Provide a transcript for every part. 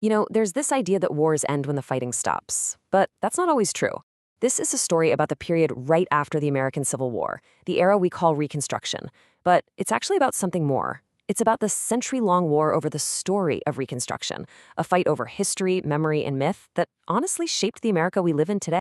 There's this idea that wars end when the fighting stops, but that's not always true. This is a story about the period right after the American Civil War, the era we call Reconstruction. But it's actually about something more. It's about the century-long war over the story of Reconstruction, a fight over history, memory, and myth that honestly shaped the America we live in today.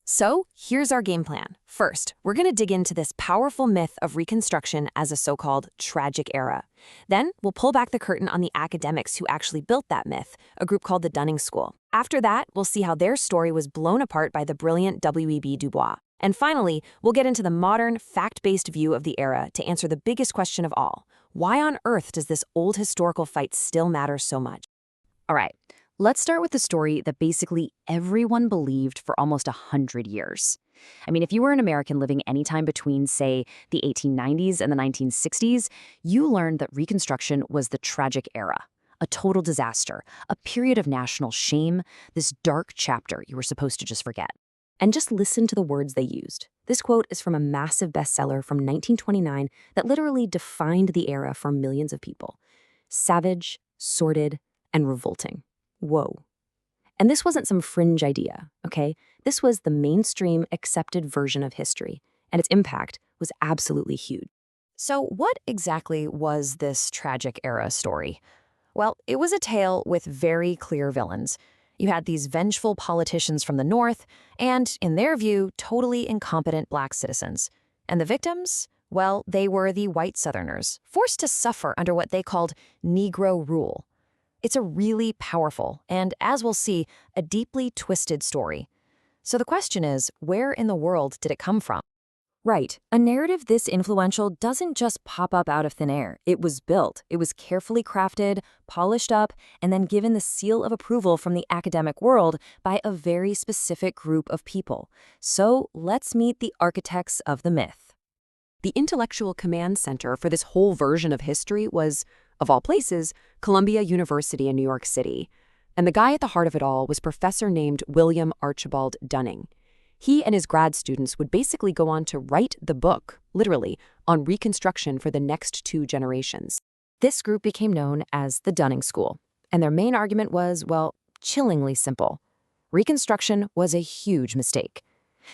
So, here's our game plan. First, we're going to dig into this powerful myth of Reconstruction as a so-called tragic era. Then, we'll pull back the curtain on the academics who actually built that myth, a group called the Dunning School. After that, we'll see how their story was blown apart by the brilliant W.E.B. Du Bois. And finally, we'll get into the modern, fact-based view of the era to answer the biggest question of all. Why on earth does this old historical fight still matter so much? All right. Let's start with the story that basically everyone believed for almost 100 years. I mean, if you were an American living anytime between, say, the 1890s and the 1960s, you learned that Reconstruction was the tragic era, a total disaster, a period of national shame, this dark chapter you were supposed to just forget. And just listen to the words they used. This quote is from a massive bestseller from 1929 that literally defined the era for millions of people. Savage, sordid, and revolting. Whoa. And this wasn't some fringe idea, okay? This was the mainstream accepted version of history, and its impact was absolutely huge. So what exactly was this tragic era story? Well, it was a tale with very clear villains. You had these vengeful politicians from the North and, in their view, totally incompetent Black citizens. And the victims? Well, they were the white Southerners, forced to suffer under what they called Negro rule. It's a really powerful and, as we'll see, a deeply twisted story. So the question is, where in the world did it come from? Right. A narrative this influential doesn't just pop up out of thin air. It was built. It was carefully crafted, polished up, and then given the seal of approval from the academic world by a very specific group of people. So let's meet the architects of the myth. The intellectual command center for this whole version of history was, of all places, Columbia University in New York City. And the guy at the heart of it all was a professor named William Archibald Dunning. He and his grad students would basically go on to write the book, literally, on Reconstruction for the next 2 generations. This group became known as the Dunning School, and their main argument was, well, chillingly simple. Reconstruction was a huge mistake.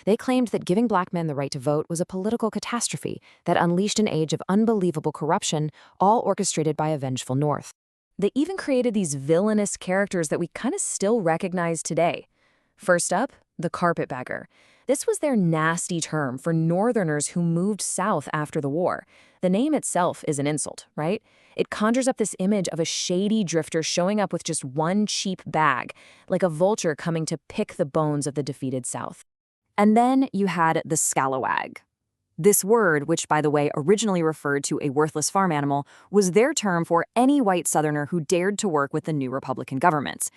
They claimed that giving Black men the right to vote was a political catastrophe that unleashed an age of unbelievable corruption, all orchestrated by a vengeful North. They even created these villainous characters that we kind of still recognize today. First up, the carpetbagger. This was their nasty term for Northerners who moved south after the war. The name itself is an insult, right? It conjures up this image of a shady drifter showing up with just one cheap bag, like a vulture coming to pick the bones of the defeated South. And then you had the scalawag. This word, which by the way originally referred to a worthless farm animal, was their term for any white Southerner who dared to work with the new Republican governments.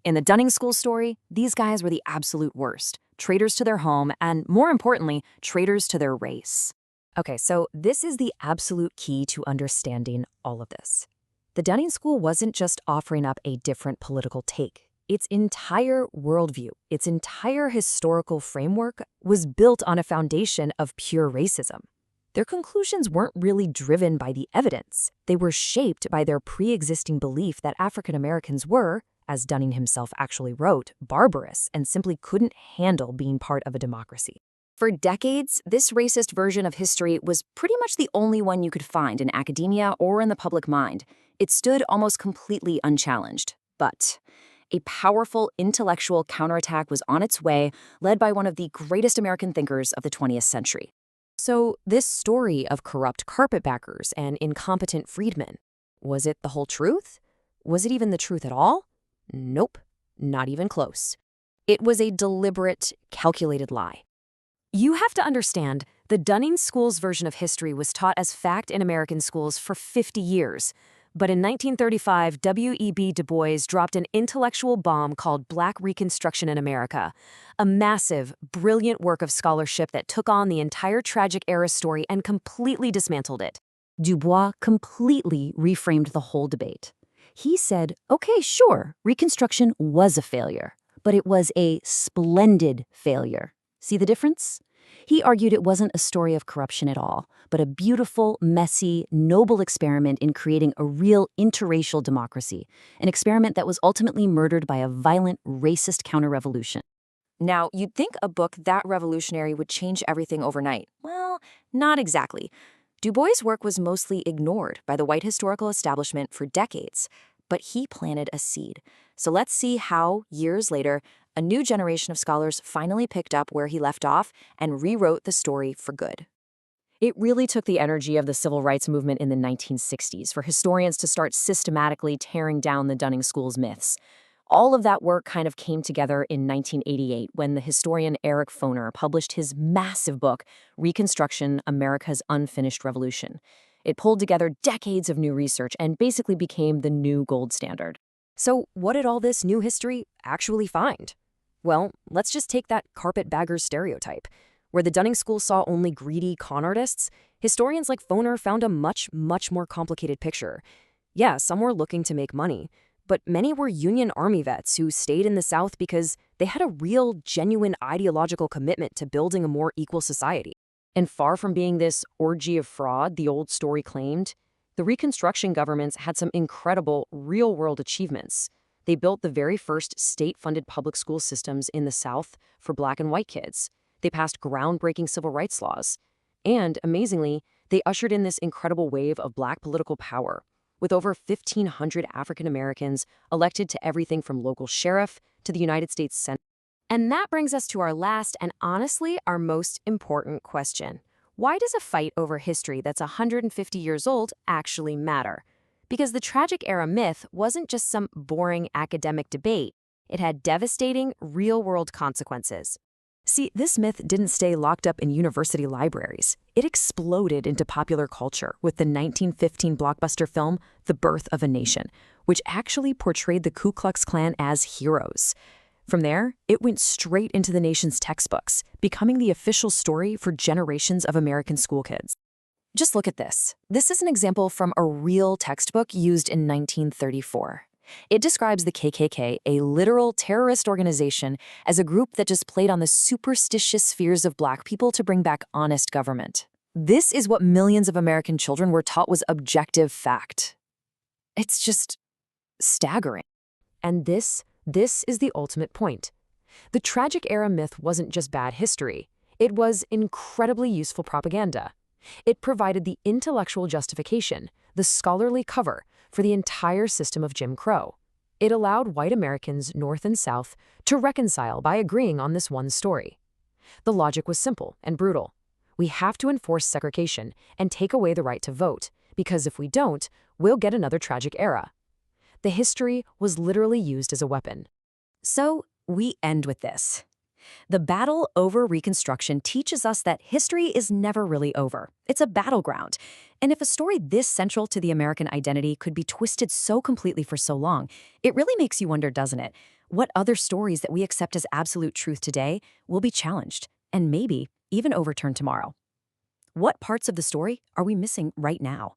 In the Dunning School story, these guys were the absolute worst, traitors to their home and, more importantly, traitors to their race. Okay, so this is the absolute key to understanding all of this. The Dunning School wasn't just offering up a different political take. Its entire worldview, its entire historical framework was built on a foundation of pure racism. Their conclusions weren't really driven by the evidence. They were shaped by their pre-existing belief that African Americans were, as Dunning himself actually wrote, barbarous and simply couldn't handle being part of a democracy. For decades, this racist version of history was pretty much the only one you could find in academia or in the public mind. It stood almost completely unchallenged. But a powerful intellectual counterattack was on its way, led by one of the greatest American thinkers of the 20th century. So this story of corrupt carpetbaggers and incompetent freedmen, was it the whole truth? Was it even the truth at all? Nope, not even close. It was a deliberate, calculated lie. You have to understand, the Dunning School's version of history was taught as fact in American schools for 50 years. But in 1935, W.E.B. Du Bois dropped an intellectual bomb called Black Reconstruction in America, a massive, brilliant work of scholarship that took on the entire tragic era story and completely dismantled it. Du Bois completely reframed the whole debate. He said, okay, sure, Reconstruction was a failure, but it was a splendid failure. See the difference? He argued it wasn't a story of corruption at all, but a beautiful, messy, noble experiment in creating a real interracial democracy, an experiment that was ultimately murdered by a violent, racist counter-revolution. Now, you'd think a book that revolutionary would change everything overnight. Well, not exactly. Du Bois' work was mostly ignored by the white historical establishment for decades, but he planted a seed. So let's see how, years later, a new generation of scholars finally picked up where he left off and rewrote the story for good. It really took the energy of the civil rights movement in the 1960s for historians to start systematically tearing down the Dunning School's myths. All of that work kind of came together in 1988 when the historian Eric Foner published his massive book, Reconstruction: America's Unfinished Revolution. It pulled together decades of new research and basically became the new gold standard. So, what did all this new history actually find? Well, let's just take that carpetbagger stereotype. Where the Dunning School saw only greedy con artists, historians like Foner found a much more complicated picture. Yeah, some were looking to make money, but many were Union Army vets who stayed in the South because they had a real, genuine ideological commitment to building a more equal society. And far from being this orgy of fraud the old story claimed, the Reconstruction governments had some incredible, real-world achievements. They built the very first state-funded public school systems in the South for Black and white kids. They passed groundbreaking civil rights laws. And, amazingly, they ushered in this incredible wave of Black political power, with over 1,500 African Americans elected to everything from local sheriff to the United States Senate. And that brings us to our last and honestly our most important question. Why does a fight over history that's 150 years old actually matter? Because the tragic era myth wasn't just some boring academic debate. It had devastating, real-world consequences. See, this myth didn't stay locked up in university libraries. It exploded into popular culture with the 1915 blockbuster film, The Birth of a Nation, which actually portrayed the Ku Klux Klan as heroes. From there, it went straight into the nation's textbooks, becoming the official story for generations of American school kids. Just look at this. This is an example from a real textbook used in 1934. It describes the KKK, a literal terrorist organization, as a group that just played on the superstitious fears of Black people to bring back honest government. This is what millions of American children were taught was objective fact. It's just staggering. And this is the ultimate point. The tragic era myth wasn't just bad history. It was incredibly useful propaganda. It provided the intellectual justification, the scholarly cover, for the entire system of Jim Crow. It allowed white Americans, North and South, to reconcile by agreeing on this one story. The logic was simple and brutal. We have to enforce segregation and take away the right to vote, because if we don't, we'll get another tragic era. The history was literally used as a weapon. So, we end with this. The battle over Reconstruction teaches us that history is never really over. It's a battleground. And if a story this central to the American identity could be twisted so completely for so long, it really makes you wonder, doesn't it? What other stories that we accept as absolute truth today will be challenged, and maybe even overturned tomorrow? What parts of the story are we missing right now?